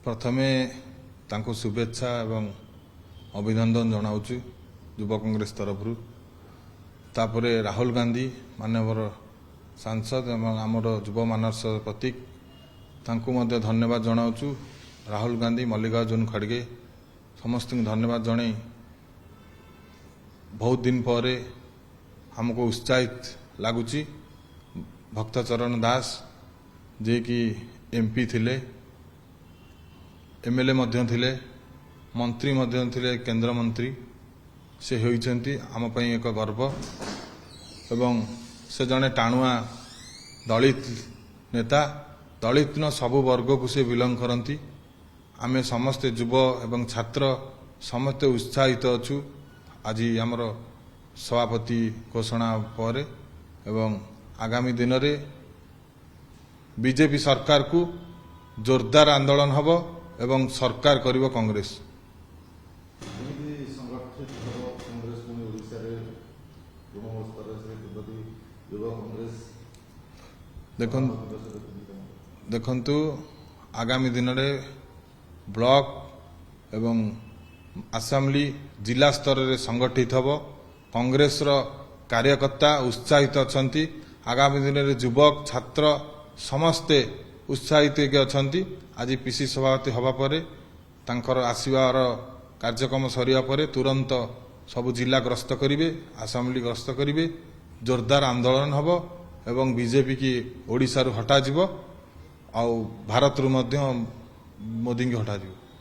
प्रथमे तांको शुभेच्छा एवं अभिनंदन जनाऊँ युव कांग्रेस तरफ तापरे राहुल गांधी मानवर सांसद एवं आमर युव मानस प्रतीक तांको मध्य धन्यवाद जनाऊँ। राहुल गांधी मल्लिकार्जुन खड़गे समस्त धन्यवाद जन बहुत दिन पर हमको उत्साहित लगुच। भक्तचरण दास जे कि एमपी थिले, एमएलए मध्य थिले, मंत्री मध्य थिले, केंद्र मंत्री से होइछंती आम पई एक गर्व एवं से जने टाणुआ दलित नेता। दलित न सबु वर्ग को से बिलंग करती। आमे समस्ते युव एवं छात्र समस्ते उत्साहित अछु। आज आमर सभापति घोषणा पर एवं आगामी दिन रे बीजेपी सरकार को जोरदार आंदोलन हब एवं सरकार करिवो कांग्रेस। देखंतु आगामी दिन रे ब्लॉक एवं असेंबली जिला स्तर रे संगठित हब। कांग्रेस रो कार्यकर्ता उत्साहित अछंती। आगामी दिन रे युवक छात्र समस्ते उत्साहित अछंती। आज पीसी सभापति हवा परे तांकर आसीबार कार्यक्रम सरिया परे तुरंत सब जिला ग्रस्त करिवे, असेंबली ग्रस्त करिवे, जोरदार आंदोलन हब एवं बीजेपी की ओडिशा रु हटा जिवो आउ भारत रु मध्य मोदी की हटा जिवो।